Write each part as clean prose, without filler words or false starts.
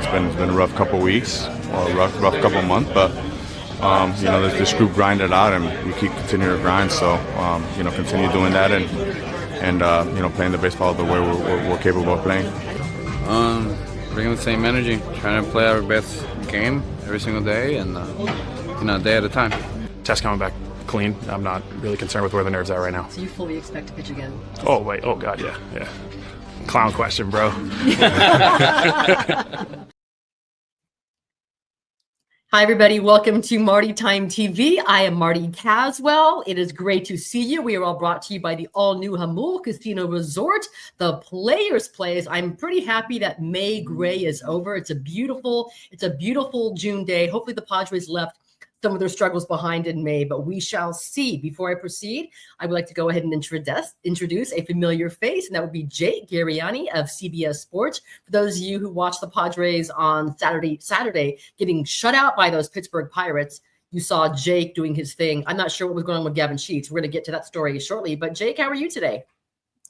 it's been a rough couple weeks, or a rough couple months, but this group grinded out, and we keep continuing to grind. So continue doing that, and playing the baseball the way we're capable of playing. Bringing the same energy, trying to play our best game every single day, and a day at a time. Test coming back clean. I'm not really concerned with where the nerves are right now. So you fully expect to pitch again? Oh wait, oh god, yeah. Clown question, bro. Hi, everybody. Welcome to Marty Time TV. I am Marty Caswell. It is great to see you. We are all brought to you by the all-new Hamul Casino Resort, the Players Place. I'm pretty happy that May Gray is over. It's a beautiful June day. Hopefully the Padres left some of their struggles behind in May, but we shall see. Before I proceed, I would like to go ahead and introduce a familiar face, and that would be Jake Garegnani of CBS Sports. For those of you who watched the Padres on Saturday getting shut out by those Pittsburgh Pirates, you saw Jake doing his thing. I'm not sure what was going on with Gavin Sheets. We're going to get to that story shortly, but Jake, how are you today?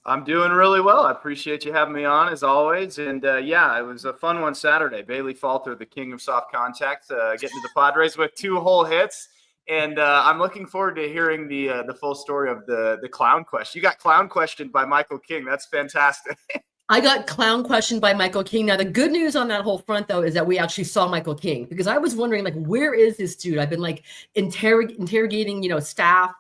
I'm doing really well. I appreciate you having me on, as always. And, it was a fun one Saturday. Bailey Falter, the king of soft contact, getting to the Padres with 2 whole hits. And I'm looking forward to hearing the full story of the clown question. You got clown questioned by Michael King. That's fantastic. I got clown questioned by Michael King. Now, the good news on that whole front, though, is that we actually saw Michael King, because I was wondering, where is this dude? I've been, interrogating, staff,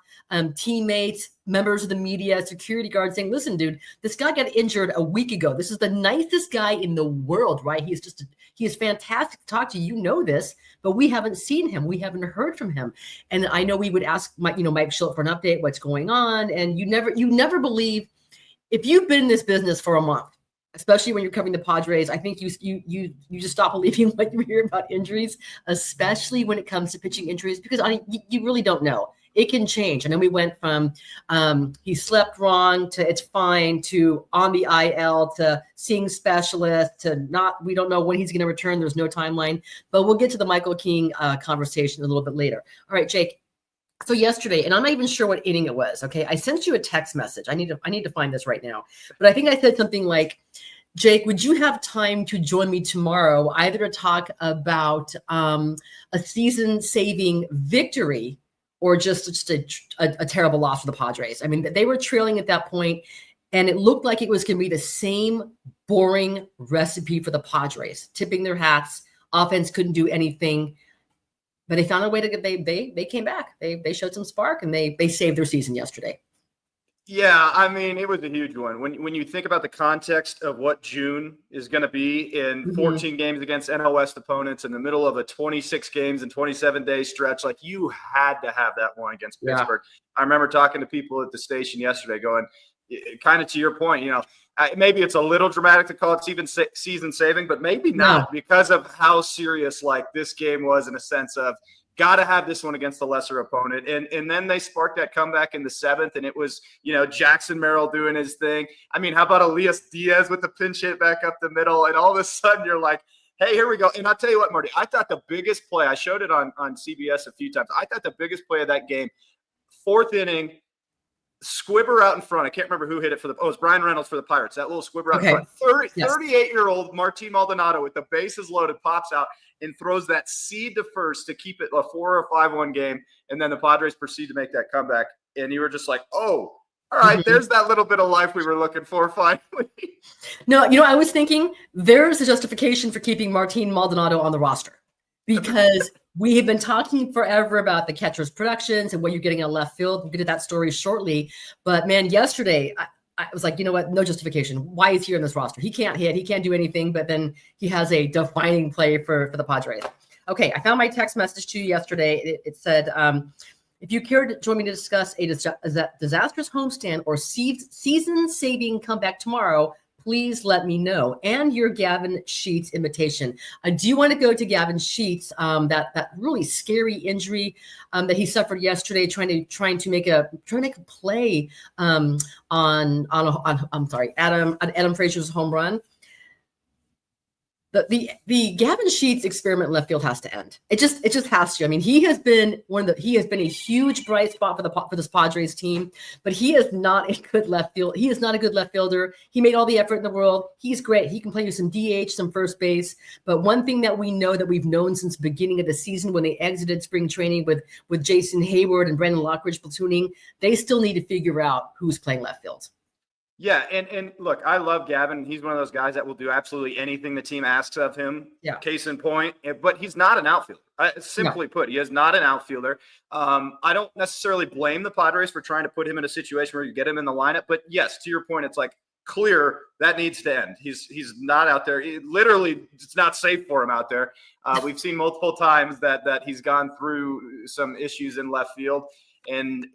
teammates, members of the media, security guards, saying, listen, dude, this guy got injured a week ago. This is the nicest guy in the world, right? He is fantastic to talk to. You know this, but we haven't seen him. We haven't heard from him. And I know we would ask Mike Schultz for an update, what's going on. And you never believe, if you've been in this business for a month, especially when you're covering the Padres, I think you just stop believing what you hear about injuries, especially when it comes to pitching injuries, because you really don't know. It can change. And then we went from he slept wrong to it's fine to on the IL to seeing specialists to we don't know when he's going to return. There's no timeline. But we'll get to the Michael King conversation a little bit later. All right, Jake. So yesterday, and I'm not even sure what inning it was. Okay, I sent you a text message. I need to find this right now. But I think I said something like, Jake, would you have time to join me tomorrow, either to talk about a season-saving victory or just a terrible loss for the Padres? I mean, they were trailing at that point, and it looked like it was going to be the same boring recipe for the Padres, tipping their hats. Offense couldn't do anything, but they found a way to get. They came back. They showed some spark, and they saved their season yesterday. Yeah, I mean, it was a huge one. When you think about the context of what June is going to be in 14 games against NL West opponents in the middle of a 26 games and 27-day stretch, you had to have that one against Pittsburgh. I remember talking to people at the station yesterday going, kind of to your point, maybe it's a little dramatic to call it season saving, but maybe not because of how serious this game was, in a sense of, got to have this one against the lesser opponent. And then they sparked that comeback in the 7th, and it was, Jackson Merrill doing his thing. I mean, how about Elias Diaz with the pinch hit back up the middle? And all of a sudden you're like, hey, here we go. And I'll tell you what, Marty, I thought the biggest play, I showed it on CBS a few times. I thought the biggest play of that game, 4th inning, squibber out in front. I can't remember who hit it it was Brian Reynolds for the Pirates. That little squibber out in front. 38-year-old Marty Maldonado with the bases loaded pops out and throws that seed to first to keep it a 4 or 5-1 game. And then the Padres proceed to make that comeback. And you were just like, oh, all right, there's that little bit of life we were looking for finally. No, I was thinking there's a justification for keeping Martin Maldonado on the roster, because we have been talking forever about the catcher's productions and what you're getting in left field. We'll get to that story shortly. But, man, yesterday I was like, you know what? No justification. Why is he on this roster? He can't hit. He can't do anything. But then he has a defining play for the Padres. Okay, I found my text message to you yesterday. It said, if you care to join me to discuss a disastrous homestand or season-saving comeback tomorrow, please let me know. And your Gavin Sheets invitation. I do want to go to Gavin Sheets, that really scary injury that he suffered yesterday, trying to make a play on Adam Frazier's home run. The Gavin Sheets experiment in left field has to end. It just has to. I mean, he has been a huge bright spot for this Padres team, but he is not a good left field. He is not a good left fielder. He made all the effort in the world. He's great. He can play with some DH, some first base. But one thing that we know that we've known since the beginning of the season when they exited spring training with Jason Hayward and Brandon Lockridge platooning, they still need to figure out who's playing left field. Yeah, and look, I love Gavin. He's one of those guys that will do absolutely anything the team asks of him. Yeah. Case in point, but he's not an outfielder. Simply put, he is not an outfielder. I don't necessarily blame the Padres for trying to put him in a situation where you get him in the lineup. But yes, to your point, it's like clear that needs to end. He's not out there. It's not safe for him out there. We've seen multiple times that he's gone through some issues in left field. And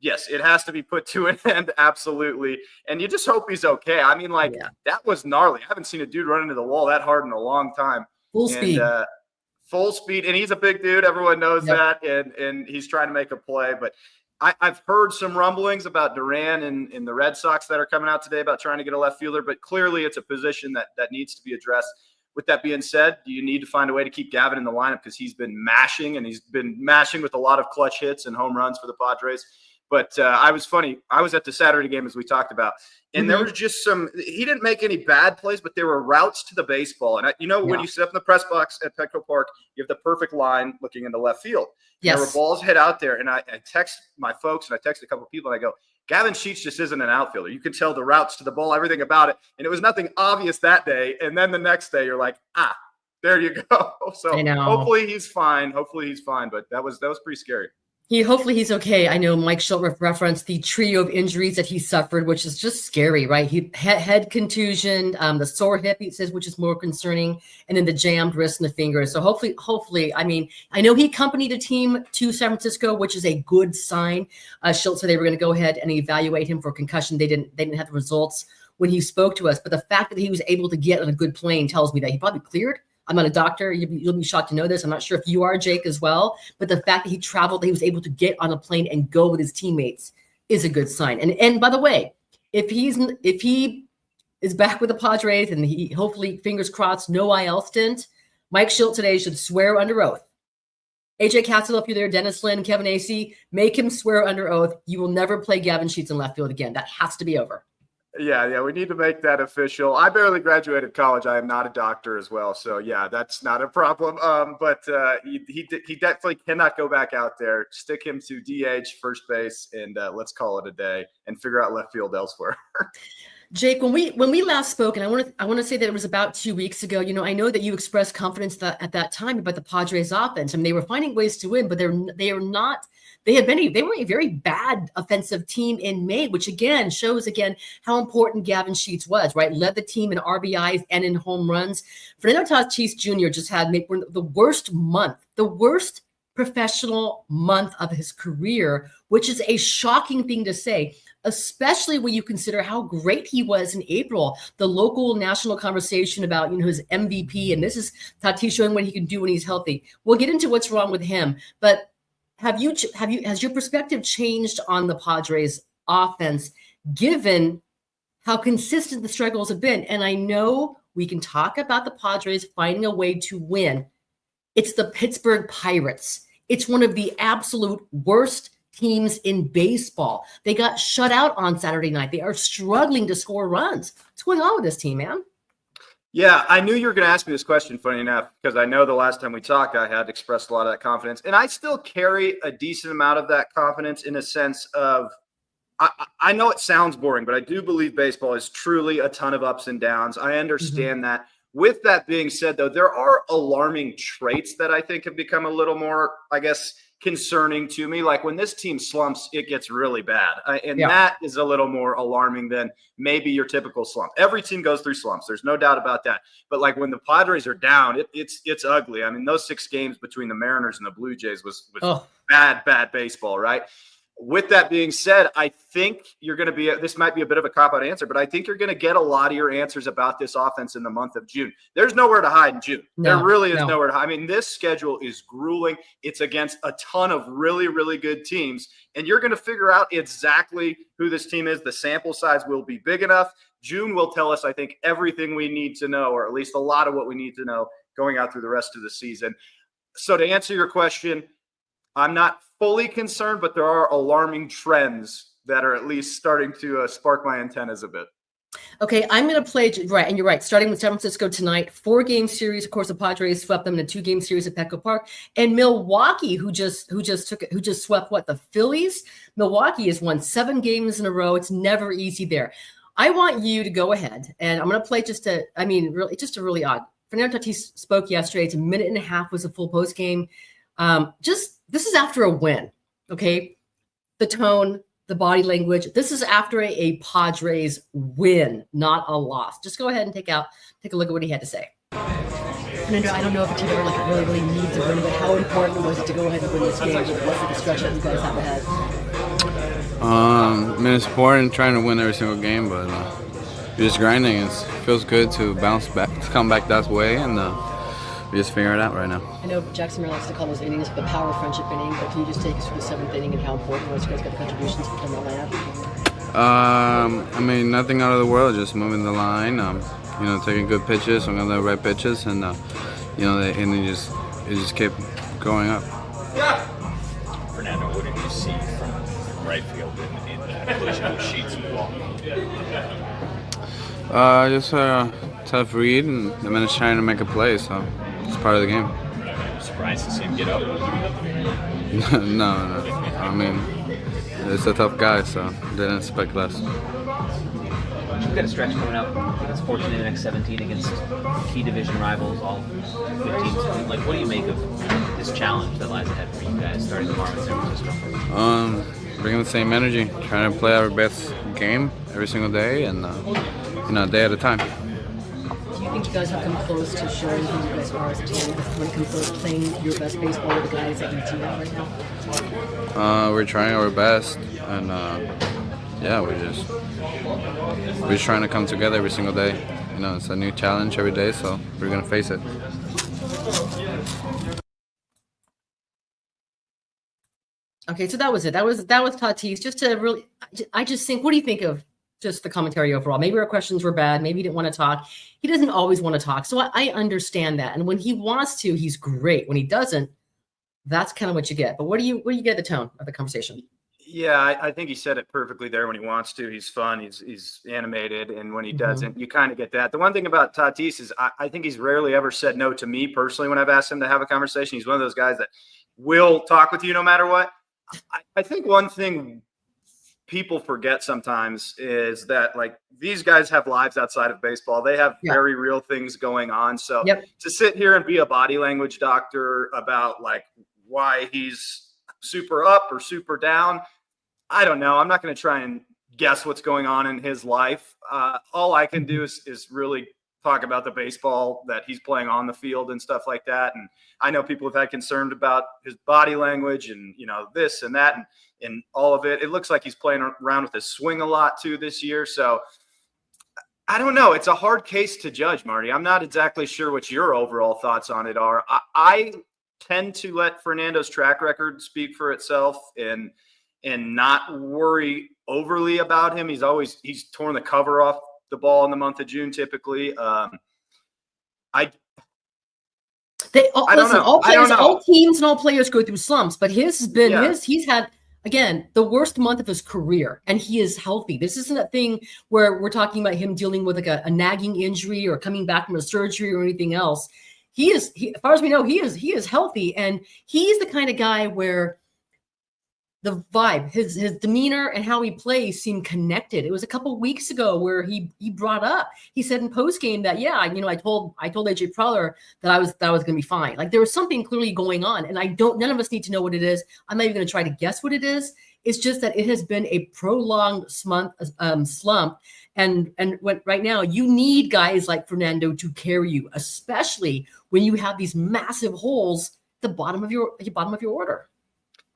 yes, it has to be put to an end. Absolutely. And you just hope he's okay. I mean, that was gnarly. I haven't seen a dude run into the wall that hard in a long time. Full speed. And he's a big dude. Everyone knows that. And he's trying to make a play, but I've heard some rumblings about Duran and the Red Sox that are coming out today about trying to get a left fielder, but clearly it's a position that needs to be addressed. With that being said, do you need to find a way to keep Gavin in the lineup because he's been mashing with a lot of clutch hits and home runs for the Padres. But I was at the Saturday game as we talked about, and there was just he didn't make any bad plays, but there were routes to the baseball. And when you sit up in the press box at Petco Park, you have the perfect line looking into left field. Yes. There were balls hit out there, and I text my folks and I text a couple of people and I go, Gavin Sheets just isn't an outfielder. You can tell the routes to the ball, everything about it. And it was nothing obvious that day. And then the next day you're like, there you go. So hopefully he's fine. But that was pretty scary. Hopefully he's okay. I know Mike Schultz referenced the trio of injuries that he suffered, which is just scary, right? He head contusion, the sore hip, he says, which is more concerning, and then the jammed wrist and the fingers. So hopefully, I mean, I know he accompanied a team to San Francisco, which is a good sign. Schultz said they were going to go ahead and evaluate him for concussion. They didn't have the results when he spoke to us, but the fact that he was able to get on a good plane tells me that he probably cleared. I'm not a doctor. You'll be shocked to know this. I'm not sure if you are, Jake, as well. But the fact that he traveled, that he was able to get on a plane and go with his teammates is a good sign. And by the way, if he is back with the Padres and he hopefully, fingers crossed, no IL stint, Mike Schultz today should swear under oath. AJ Caswell, if you're there, Dennis Lynn, Kevin Acee, make him swear under oath. You will never play Gavin Sheets in left field again. That has to be over. Yeah, we need to make that official. I barely graduated college. I am not a doctor as well, so yeah, that's not a problem. But he definitely cannot go back out there. Stick him to DH, first base, and let's call it a day and figure out left field elsewhere. Jake, when we last spoke, and I want to say that it was about 2 weeks ago. I know that you expressed confidence at that time about the Padres offense. I mean, they were finding ways to win, but they were a very bad offensive team in May, which again shows how important Gavin Sheets was, right? Led the team in RBIs and in home runs. Fernando Tatis Jr. just had the worst professional month of his career, which is a shocking thing to say, especially when you consider how great he was in April. The local national conversation about his MVP, and this is Tatis showing what he can do when he's healthy. We'll get into what's wrong with him, but has your perspective changed on the Padres offense given how consistent the struggles have been? And I know we can talk about the Padres finding a way to win. It's the Pittsburgh Pirates. It's one of the absolute worst teams in baseball. They got shut out on Saturday night. They are struggling to score runs. What's going on with this team, man? Yeah, I knew you were going to ask me this question, funny enough, because I know the last time we talked, I had expressed a lot of that confidence. And I still carry a decent amount of that confidence in a sense of, I know it sounds boring, but I do believe baseball is truly a ton of ups and downs. I understand that. With that being said, though, there are alarming traits that I think have become a little more, I guess, concerning to me. Like when this team slumps, it gets really bad. That is a little more alarming than maybe your typical slump. Every team goes through slumps. There's no doubt about that. But like when the Padres are down, it's ugly. I mean, those 6 games between the Mariners and the Blue Jays was bad baseball, right? With that being said, I think you're going to this might be a bit of a cop-out answer, but I think you're going to get a lot of your answers about this offense in the month of June. There's nowhere to hide in June. There really is nowhere to hide. I mean, this schedule is grueling. It's against a ton of really, really good teams, and you're going to figure out exactly who this team is. The sample size will be big enough June will tell us, I think, everything we need to know, or at least a lot of what we need to know going out through the rest of the season. So to answer your question, I'm not fully concerned, but there are alarming trends that are at least starting to spark my antennas a bit. Okay, I'm going to play, right, and you're right, starting with San Francisco tonight, 4-game series. Of course, the Padres swept them in a 2-game series at Petco Park. And Milwaukee, who just swept the Phillies. Milwaukee has won 7 games in a row. It's never easy there. I want you to go ahead, and I'm going to play just a really odd. Fernando Tatis spoke yesterday. It's a minute and a half, was a full post game. This is after a win, okay? The tone, the body language. This is after a Padres win, not a loss. Just go ahead and take a look at what he had to say. Fernando, I don't know if a team ever really needs a win, but how important was it to go ahead and win this game with the stretch that you guys have ahead? I mean, it's important trying to win every single game, but we're just grinding. It feels good to bounce back, to come back that way, and we just figuring it out right now. I know Jackson likes to call those innings the power friendship inning, but can you just take us through the 7th inning and how important it was you guys got the contributions from the lineup? I mean, nothing out of the world, just moving the line, taking good pitches, some of the right pitches, and the inning just kept going up. Fernando, what did you see from right field in that collision with Sheets and Wall? Just a tough read, and the man's trying to make a play, so it's part of the game. Surprised to see him get up? No. I mean, it's a tough guy, so didn't expect less. You've got a stretch coming up against 14 in the next 17 against key division rivals, all good teams. Like, what do you make of this challenge that lies ahead for you guys starting tomorrow in San Francisco? Bringing the same energy, trying to play our best game every single day, and a day at a time. Do you think you guys have come close to showing who you guys are as a team when it comes to playing your best baseball with the guys that you team out right now? We're trying our best, and we're just trying to come together every single day. It's a new challenge every day, so we're gonna face it. Okay, so that was it. That was Tatis. Just to really, I just think, what do you think of just the commentary overall? Maybe our questions were bad. Maybe he didn't want to talk. He doesn't always want to talk. So I understand that. And when he wants to, he's great. When he doesn't, that's kind of what you get. But what do you get the tone of the conversation? Yeah, I think he said it perfectly there. When he wants to, he's fun. He's animated. And when he doesn't, you kind of get that. The one thing about Tatis is I think he's rarely ever said no to me personally when I've asked him to have a conversation. He's one of those guys that will talk with you no matter what. I think one thing people forget sometimes is that, like, these guys have lives outside of baseball. They have very real things going on. So to sit here and be a body language doctor about, like, why he's super up or super down, I don't know. I'm not going to try and guess what's going on in his life. All I can do is really talk about the baseball that he's playing on the field and stuff like that. And I know people have had concern about his body language and, this and that and all of it. It looks like he's playing around with his swing a lot too this year. So I don't know. It's a hard case to judge, Marty. I'm not exactly sure what your overall thoughts on it are. I tend to let Fernando's track record speak for itself and not worry overly about him. He's torn the cover off the ball in the month of June typically. All teams and all players go through slumps, but his has been he's had, again, the worst month of his career, and he is healthy. This isn't a thing where we're talking about him dealing with like a nagging injury or coming back from a surgery or anything else. As far as we know, he is healthy, and he's the kind of guy where the vibe, his demeanor and how he plays seem connected. It was a couple of weeks ago where he brought up, he said in post game that, I told AJ Preller that I was going to be fine. Like, there was something clearly going on, and none of us need to know what it is. I'm not even going to try to guess what it is. It's just that it has been a prolonged slump. And right now you need guys like Fernando to carry you, especially when you have these massive holes at the bottom of your order.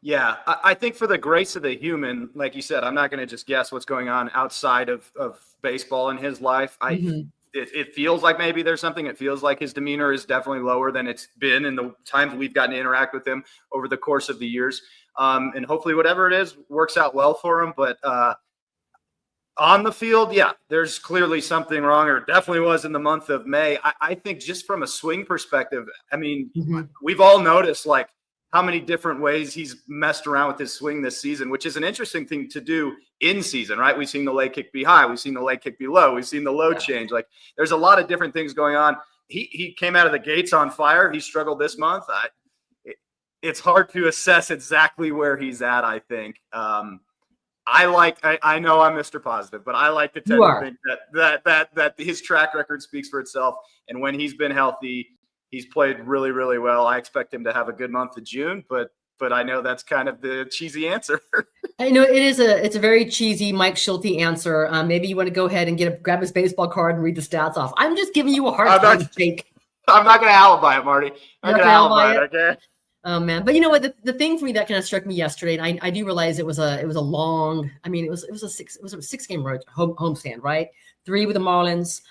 Yeah, I think for the grace of the human, like you said, I'm not going to just guess what's going on outside of baseball in his life. It feels like maybe there's something. It feels like his demeanor is definitely lower than it's been in the times we've gotten to interact with him over the course of the years. And hopefully whatever it is works out well for him. But On the field, yeah, there's clearly something wrong, or definitely was in the month of May. I think just from a swing perspective, I mean, we've all noticed like how many different ways he's messed around with his swing this season, which is an interesting thing to do in season, right? We've seen the leg kick be high. We've seen the leg kick be low. We've seen the load change. Like there's a lot of different things going on. He came out of the gates on fire. He struggled this month. It's hard to assess exactly where he's at, I think. I know I'm Mr. Positive, but I like to tend to think that his track record speaks for itself. And when he's been healthy, he's played really, really well. I expect him to have a good month of June, but I know that's kind of the cheesy answer. I know it's a very cheesy Mike Schulte answer. Maybe you want to go ahead and grab his baseball card and read the stats off. I'm just giving you a hard time, Jake. I'm not going to alibi it, Marty. I'm going to alibi it, okay? Oh man, but you know what? The thing for me that kind of struck me yesterday, and I do realize it was a long. I mean, it was a 6-game road homestand, right? 3 with the Marlins,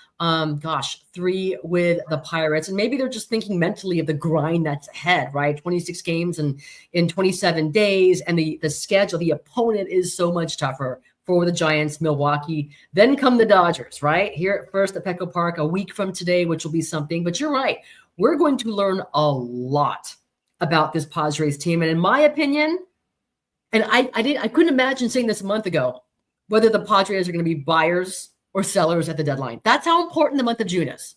3 with the Pirates, and maybe they're just thinking mentally of the grind that's ahead, right? 26 games and in 27 days, and the schedule, the opponent is so much tougher for the Giants, Milwaukee. Then come the Dodgers, right? Here at first at Petco Park, a week from today, which will be something. But you're right, we're going to learn a lot about this Padres team. And in my opinion, and I couldn't imagine saying this a month ago, whether the Padres are going to be buyers or sellers at the deadline. That's how important the month of June is.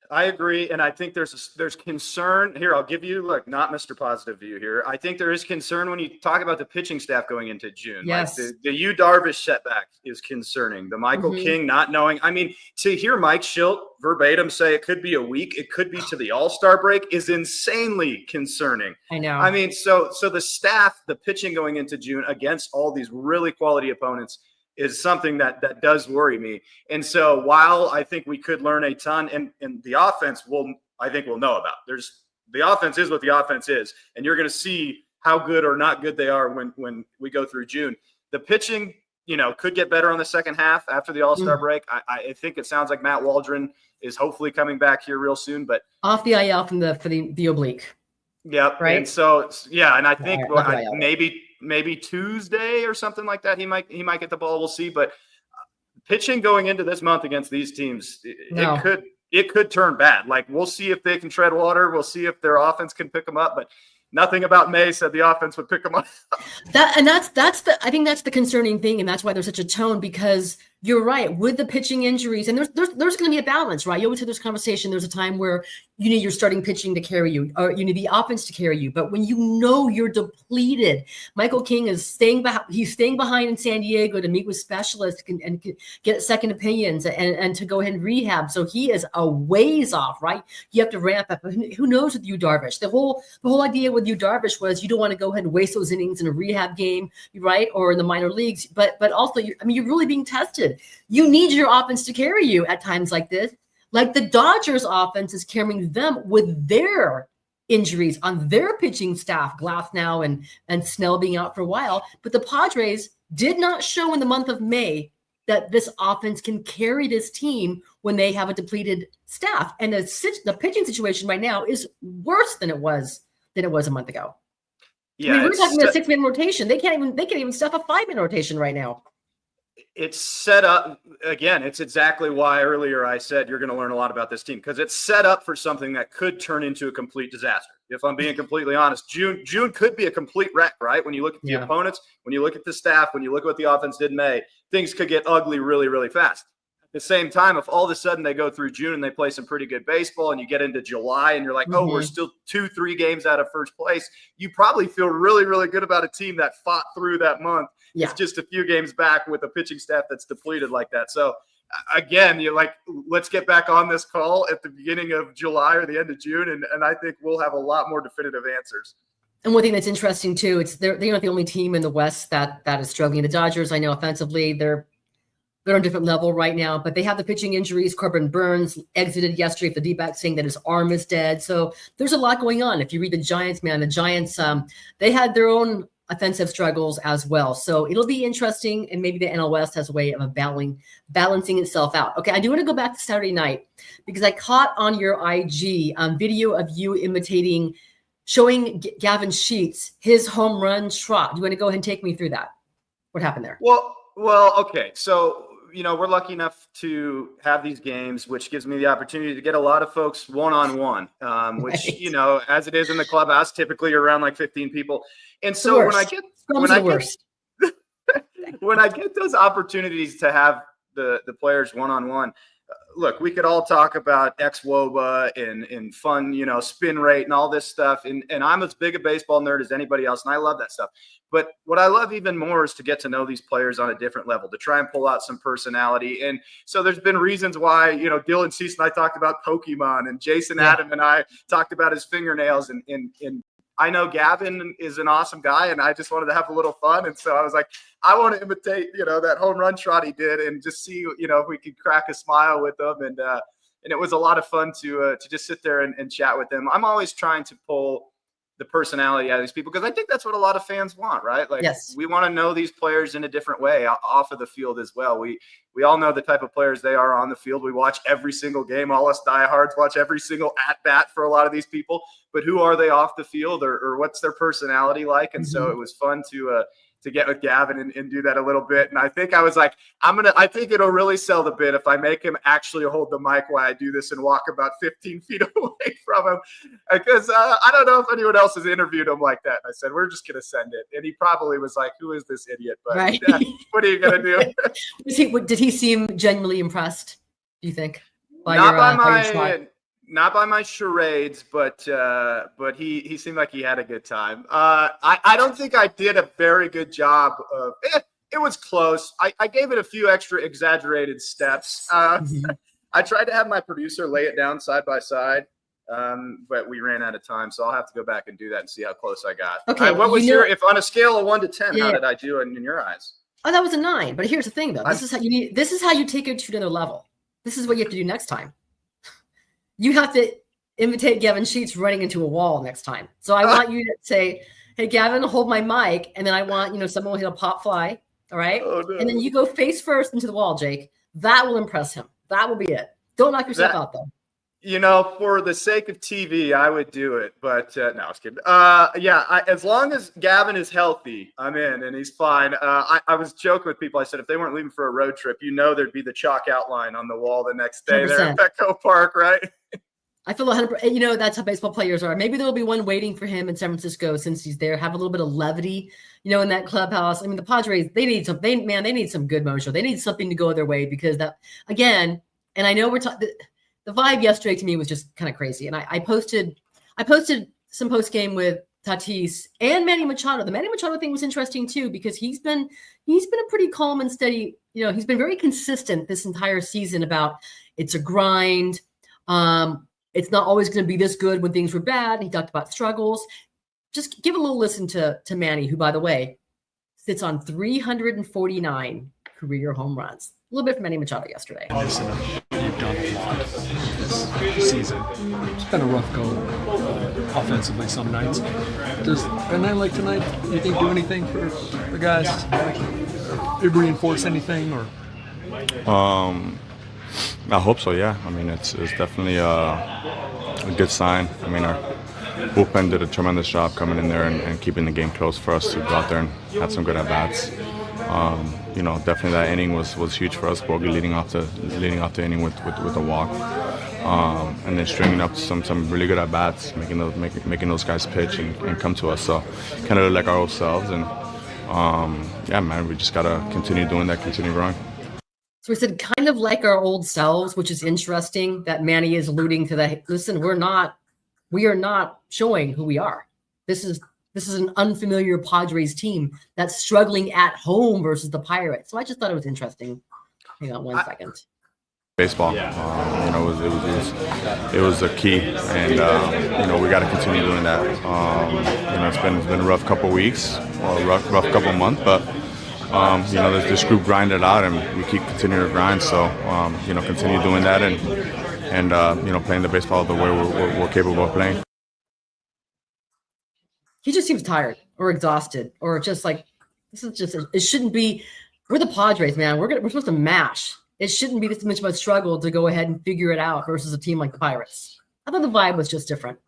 I agree, and I think there's concern here. I'll give you not Mr. Positive view here. I think there is concern when you talk about the pitching staff going into June. Yes, like the Yu Darvish setback is concerning. The Michael King not knowing. I mean, to hear Mike Schilt verbatim say it could be a week, it could be to the All-Star break is insanely concerning. I know. I mean, so the staff, the pitching going into June against all these really quality opponents is something that does worry me. And so while I think we could learn a ton, and the offense we'll know about. The offense is what the offense is, and you're going to see how good or not good they are when we go through June. The pitching, could get better on the second half after the All-Star break. I think it sounds like Matt Waldron is hopefully coming back here real soon, but off the IL for the oblique. Yep. Right. And so, yeah, and I think maybe Tuesday or something like that, he might get the ball. We'll see. But pitching going into this month against these teams, it could turn bad. Like we'll see if they can tread water. We'll see if their offense can pick them up. But nothing about May said the offense would pick them up. I think that's the concerning thing, and that's why there's such a tone, because you're right with the pitching injuries, and there's going to be a balance, right? You always have this conversation. There's a time where you need your starting pitching to carry you, or you need the offense to carry you. But when you're depleted, Michael King is staying behind in San Diego to meet with specialists and get second opinions and to go ahead and rehab. So he is a ways off, right? You have to ramp up. Who knows with Yu Darvish? The whole idea with Yu Darvish was you don't want to go ahead and waste those innings in a rehab game, right, or in the minor leagues. But also, you're really being tested. You need your offense to carry you at times like this. Like the Dodgers offense is carrying them with their injuries on their pitching staff, Glasnow and Snell being out for a while. But the Padres did not show in the month of May that this offense can carry this team when they have a depleted staff. And the pitching situation right now is worse than it was a month ago. Yeah, I mean, we're talking about a 6-man rotation. They can't even stuff a 5-man rotation right now. It's set up again. It's exactly why earlier I said you're going to learn a lot about this team, because it's set up for something that could turn into a complete disaster. If I'm being completely honest, June could be a complete wreck, right? When you look at the opponents, when you look at the staff, when you look at what the offense did in May, things could get ugly really, really fast. At the same time, if all of a sudden they go through June and they play some pretty good baseball, and you get into July and you're like, oh, we're still 2-3 games out of first place, you probably feel really, really good about a team that fought through that month. Yeah. It's just a few games back with a pitching staff that's depleted like that. So again, you're like, let's get back on this call at the beginning of July or the end of June, and I think we'll have a lot more definitive answers. And one thing that's interesting too, they're not the only team in the West that is struggling. The Dodgers, I know offensively, they're on a different level right now, but they have the pitching injuries. Corbin Burns exited yesterday for the D-backs, saying that his arm is dead. So there's a lot going on. If you read the Giants, they had their own offensive struggles as well. So it'll be interesting, and maybe the NL West has a way of balancing itself out. Okay, I do want to go back to Saturday night, because I caught on your IG video of you showing Gavin Sheets his home run trot. Do you want to go ahead and take me through that? What happened there? Well, okay. So we're lucky enough to have these games, which gives me the opportunity to get a lot of folks one-on-one, which, Right. as it is in the clubhouse, typically around like 15 people. And The so worst. Scrum's the worst. when I get those opportunities to have the players one-on-one, look, we could all talk about ex-WOBA and fun, spin rate and all this stuff. And I'm as big a baseball nerd as anybody else, and I love that stuff. But what I love even more is to get to know these players on a different level, to try and pull out some personality. And so there's been reasons why, Dylan Cease and I talked about Pokemon, and Jason Adam and I talked about his fingernails. And I know Gavin is an awesome guy, and I just wanted to have a little fun. And so I was like, I want to imitate, that home run trot he did, and just see, if we could crack a smile with him. And it was a lot of fun to just sit there and chat with him. I'm always trying to pull the personality out of these people, because I think that's what a lot of fans want, right? Like, Yes. We want to know these players in a different way off of the field as well. We all know the type of players they are on the field. We watch every single game. All us diehards watch every single at bat for a lot of these people. But who are they off the field, or what's their personality like? And so it was fun to get with Gavin and do that a little bit. And I think I was like, I think it'll really sell the bit if I make him actually hold the mic while I do this and walk about 15 feet away from him. Because I don't know if anyone else has interviewed him like that. And I said, we're just going to send it. And he probably was like, who is this idiot? But Right. What are you going to do? Did he seem genuinely impressed, do you think? Not by my charades, but he seemed like he had a good time. I don't think I did a very good job of it. It was close. I gave it a few extra exaggerated steps. I tried to have my producer lay it down side by side, but we ran out of time, so I'll have to go back and do that and see how close I got. Okay, what was if on a scale of 1 to 10, how did I do in your eyes? Oh, that was a 9. But here's the thing, though. This is how you take it to another level. This is what you have to do next time. You have to imitate Gavin Sheets running into a wall next time. So I want you to say, hey, Gavin, hold my mic. And then I want, someone will hit a pop fly. All right. Oh, no. And then you go face first into the wall, Jake. That will impress him. That will be it. Don't knock yourself out, though. For the sake of TV, I would do it. But no, I was kidding. As long as Gavin is healthy, I'm in, and he's fine. I was joking with people. I said, if they weren't leaving for a road trip, there'd be the chalk outline on the wall the next day 100%. There at Petco Park, right? I feel 100%. That's how baseball players are. Maybe there'll be one waiting for him in San Francisco since he's there. Have a little bit of levity, in that clubhouse. I mean, the Padres, they need some. They need some good mojo. They need something to go their way, because that, again. And I know we're talking. The vibe yesterday to me was just kind of crazy. And I posted some post game with Tatis and Manny Machado. The Manny Machado thing was interesting too, because he's been a pretty calm and steady. He's been very consistent this entire season about it's a grind. It's not always going to be this good when things were bad. He talked about struggles. Just give a little listen to Manny, who, by the way, sits on 349 career home runs. A little bit from Manny Machado yesterday. Listen, you've done a lot this season. It's been a rough go offensively some nights. Does a night like tonight, you think, do anything for the guys? Like, reinforce anything, or? I hope so, yeah. I mean, it's definitely a good sign. I mean, our bullpen did a tremendous job coming in there and keeping the game close for us to go out there and have some good at-bats. Definitely that inning was huge for us. Bogey leading off the inning with a walk, and then stringing up some really good at-bats, making those guys pitch and come to us. So kind of like our old selves, and we just gotta continue doing that, continue growing. So we said kind of like our old selves, which is interesting that Manny is alluding to that. Listen, we are not showing who we are. This is an unfamiliar Padres team that's struggling at home versus the Pirates. So I just thought it was interesting. Hang on 1 second. Baseball, it was a key, and we got to continue doing that. It's been a rough couple weeks, or a rough couple months, but this group grinded out, and we keep continuing to grind. So continue doing that, and playing the baseball the way we're capable of playing. He just seems tired or exhausted, or just like, it shouldn't be. We're the Padres, man. We're supposed to mash. It shouldn't be this much of a struggle to go ahead and figure it out versus a team like the Pirates. I thought the vibe was just different.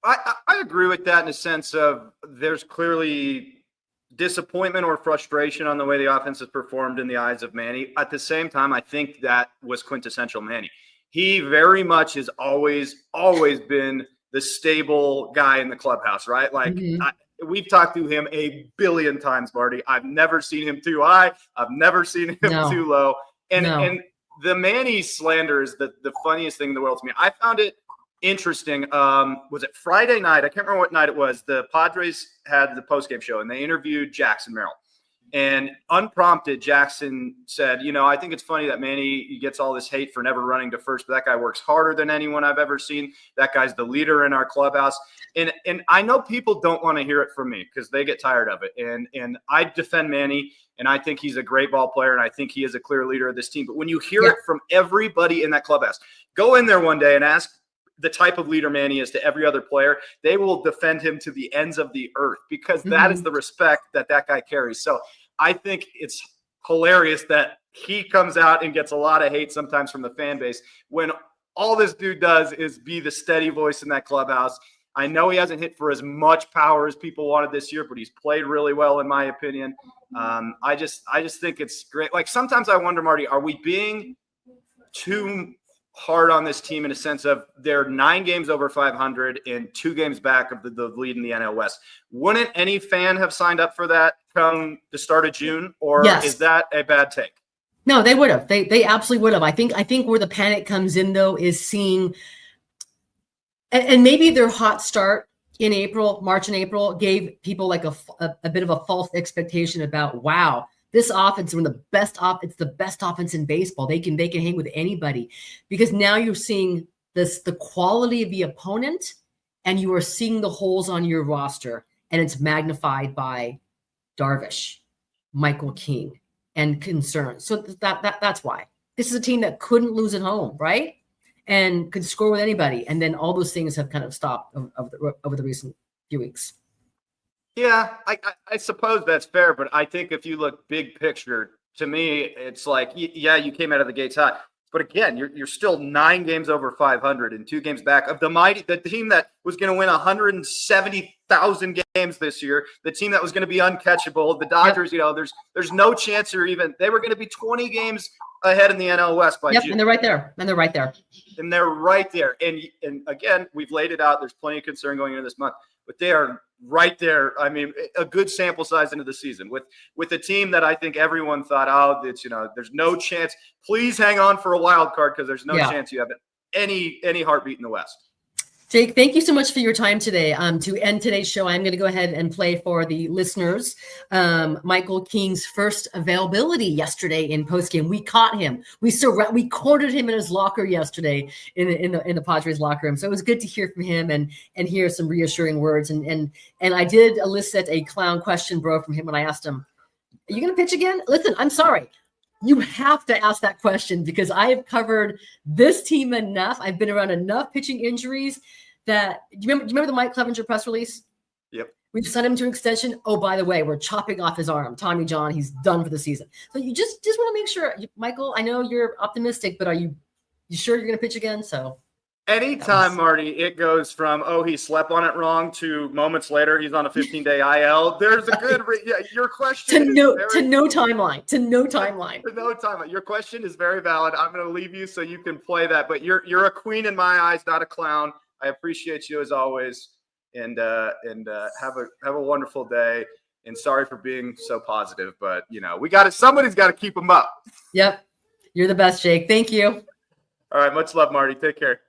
I agree with that in the sense of there's clearly disappointment or frustration on the way the offense has performed in the eyes of Manny. At the same time, I think that was quintessential Manny. He very much has always been the stable guy in the clubhouse, right? Like we've talked to him a billion times, Marty. I've never seen him too high. I've never seen him too low. And the Manny slander is the funniest thing in the world to me. I found it interesting. Was it Friday night? I can't remember what night it was. The Padres had the postgame show and they interviewed Jackson Merrill. And unprompted, Jackson said, I think it's funny that Manny gets all this hate for never running to first, but that guy works harder than anyone I've ever seen. That guy's the leader in our clubhouse. And I know people don't want to hear it from me because they get tired of it. And I defend Manny, and I think he's a great ball player, and I think he is a clear leader of this team. But when you hear it from everybody in that clubhouse, go in there one day and ask the type of leader Manny is to every other player. They will defend him to the ends of the earth because that is the respect that guy carries. So I think it's hilarious that he comes out and gets a lot of hate sometimes from the fan base when all this dude does is be the steady voice in that clubhouse. I know he hasn't hit for as much power as people wanted this year, but he's played really well, in my opinion. I just think it's great. Like sometimes I wonder, Marty, are we being too hard on this team in a sense of they're 9 games over 500 and 2 games back of the lead in the NL West? Wouldn't any fan have signed up for that come the start of June, or is that a bad take? No, they would have. They absolutely would have. I think where the panic comes in though is seeing, and maybe their hot start in March and April gave people like a bit of a false expectation about, wow, this offense is it's the best offense in baseball. They can hang with anybody, because now you're seeing the quality of the opponent, and you are seeing the holes on your roster, and it's magnified by Darvish, Michael King, and concerns. So that's why this is a team that couldn't lose at home, right? And could score with anybody. And then all those things have kind of stopped over the recent few weeks. Yeah, I suppose that's fair, but I think if you look big picture, to me, it's like, yeah, you came out of the gates hot, but again, you're still 9 games over 500 and 2 games back of the team that was going to win 170,000 games this year, the team that was going to be uncatchable, the Dodgers. There's no chance they were going to be 20 games ahead in the NL West by June. And they're right there. And they're right there. And again, we've laid it out. There's plenty of concern going into this month, but they are right there. I mean, a good sample size into the season with a team that I think everyone thought, there's no chance. Please hang on for a wild card because there's no chance you have any heartbeat in the West. Jake, thank you so much for your time today. To end today's show, I'm going to go ahead and play for the listeners Michael King's first availability yesterday in postgame. We caught him. We cornered him in his locker yesterday in the Padres locker room. So it was good to hear from him and hear some reassuring words. And I did elicit a clown question, bro, from him when I asked him, "Are you going to pitch again?" Listen, I'm sorry. You have to ask that question because I have covered this team enough. I've been around enough pitching injuries that do you remember the Mike Clevenger press release? Yep. We've sent him to extension. Oh, by the way, we're chopping off his arm. Tommy John, he's done for the season. So you just want to make sure, Michael, I know you're optimistic, but are you sure you're going to pitch again? So anytime, Marty, it goes from, he slept on it wrong to moments later, he's on a 15-day IL. There's a good, your question to no timeline. To no timeline. Your question is very valid. I'm going to leave you so you can play that, but you're a queen in my eyes, not a clown. I appreciate you as always, and have a wonderful day. And sorry for being so positive, but somebody's got to keep them up. Yep. You're the best, Jake. Thank you. All right. Much love, Marty. Take care.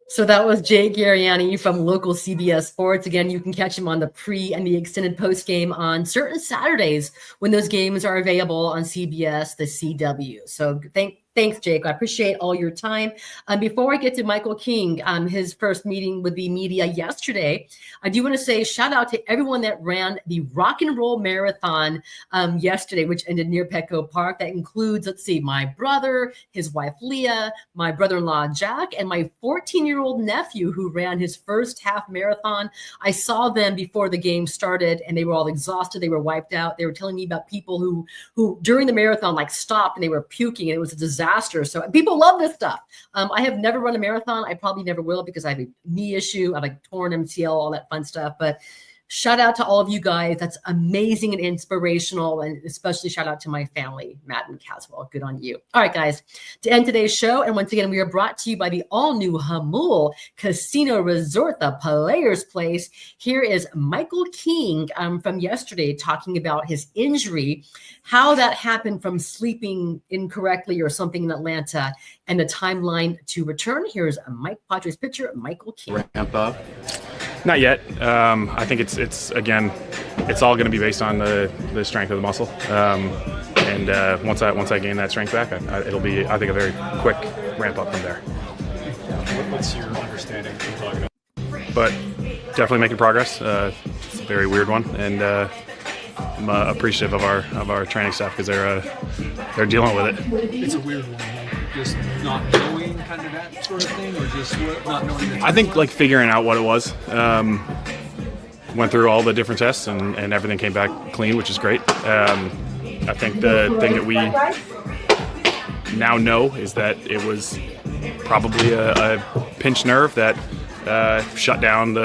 So that was Jake Garegnani from local CBS Sports. Again, you can catch him on the pre and the extended post game on certain Saturdays when those games are available on CBS, the CW. So thanks, Jake. I appreciate all your time. Before I get to Michael King, his first meeting with the media yesterday, I do want to say shout out to everyone that ran the Rock and Roll Marathon yesterday, which ended near Petco Park. That includes, my brother, his wife Leah, my brother-in-law Jack, and my 14-year-old nephew who ran his first half marathon. I saw them before the game started, and they were all exhausted. They were wiped out. They were telling me about people who during the marathon stopped and they were puking, and it was a disaster. So people love this stuff. I have never run a marathon. I probably never will because I have a knee issue. I have torn MCL, all that fun stuff. But shout out to all of you guys. That's amazing and inspirational. And especially shout out to my family, Matt and Caswell. Good on you. All right, guys, to end today's show. And once again, we are brought to you by the all-new Hamul Casino Resort, the Players Place. Here is Michael King from yesterday talking about his injury, how that happened from sleeping incorrectly or something in Atlanta, and the timeline to return. Here's a Padres pitcher, Michael King. Ramp up. Not yet. I think it's again, it's all going to be based on the strength of the muscle. And once I gain that strength back, it'll be, I think, a very quick ramp up from there. What's your understanding from talking about? But definitely making progress. It's a very weird one, and I'm appreciative of our training staff because they're dealing with it. It's a weird one, like just not knowing kind of that sort of thing, or just not knowing that. I think like figuring out what it was. Went through all the different tests and everything came back clean, which is great. I think the thing that we now know is that it was probably a pinched nerve that shut down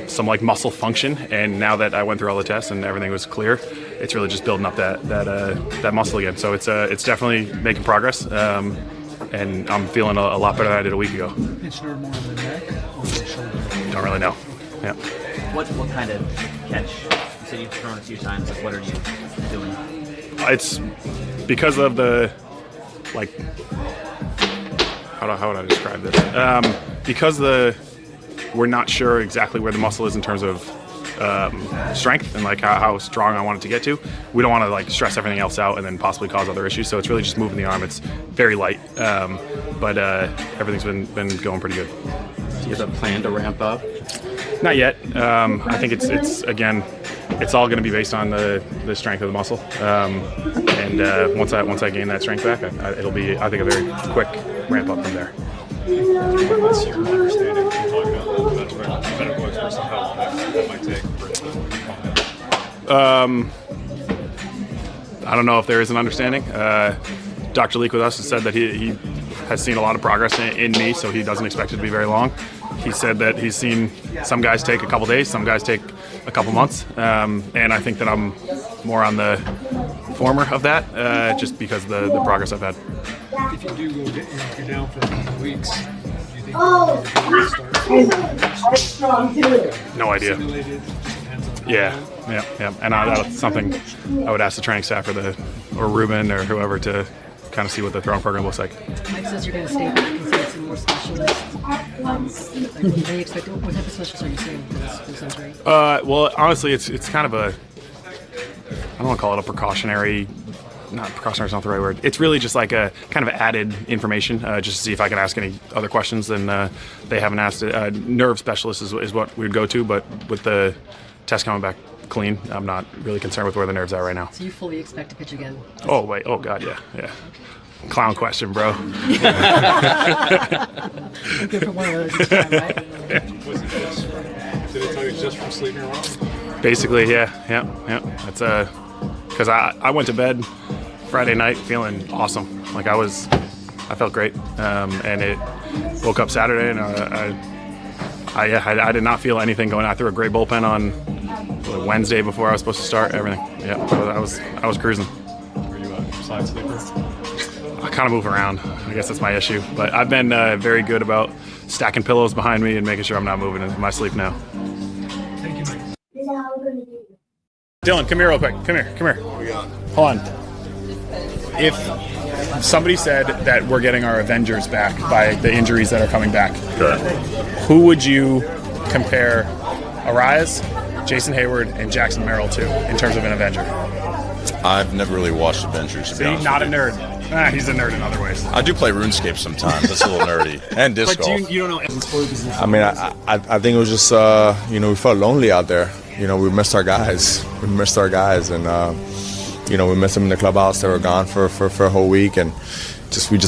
some like muscle function. And now that I went through all the tests and everything was clear, it's really just building up that muscle again. So it's definitely making progress. And I'm feeling a lot better than I did a week ago. Pinched nerve more in the neck or the shoulder? Don't really know. Yeah. What kind of catch? You said you've thrown a few times. Like, what are you doing? It's because of the, like, how would I describe this? Because we're not sure exactly where the muscle is in terms of strength and like how strong I want it to get to. We don't want to like stress everything else out and then possibly cause other issues. So it's really just moving the arm. It's very light, but everything's been going pretty good. Do you have a plan to ramp up? Not yet. I think it's again, it's all going to be based on the strength of the muscle. And once I gain that strength back, it'll be, I think, a very quick ramp up from there. What's your understanding from talking about that's right, medical experts and how long that might take for it to come back? I don't know if there is an understanding. Dr. Leak with us has said that he has seen a lot of progress in me, so he doesn't expect it to be very long. He said that he's seen some guys take a couple days, some guys take a couple months, and I think that I'm more on the former of that, just because of the progress I've had. If you do go if you're down for a couple of weeks, do you think you'll start? No idea. Simulated, just depends on Yeah. And that's something I would ask the training staff or Ruben or whoever to kind of see what the throwing program looks like. Mike says you're going to stay back and see some more specialists. Are you expecting, what type of specialists are you seeing for this injury? Well, honestly, it's kind of I don't want to call it a precautionary. Not precautionary is not the right word. It's really just like a kind of added information, just to see if I can ask any other questions than they haven't asked. Nerve specialist is what we'd go to, but with the test coming back clean, I'm not really concerned with where the nerves are right now. So you fully expect to pitch again? Oh, wait. Oh, God, yeah. Clown question, bro. Good for one of those each time, right? Was it just did it tell you just from sleeping wrong? Basically, yeah. That's because I went to bed Friday night feeling awesome. Like I felt great, and it woke up Saturday and I did not feel anything going on. I threw a great bullpen on Wednesday before I was supposed to start. Everything, yeah. I was cruising. Were you a side sleeper? I kind of move around. I guess that's my issue. But I've been very good about stacking pillows behind me and making sure I'm not moving in my sleep now. Thank you, Mike. Dylan, come here real quick. Come here. Hold on. If somebody said that we're getting our Avengers back by the injuries that are coming back, who would you compare Arias, Jason Hayward, and Jackson Merrill to in terms of an Avenger? I've never really watched Avengers. See, not a nerd. He's a nerd in other ways. I do play RuneScape sometimes. That's a little nerdy. And disc golf. But you don't know. I mean, I think it was just, we felt lonely out there. We missed our guys. And, we missed them in the clubhouse. They were gone for a whole week, and we just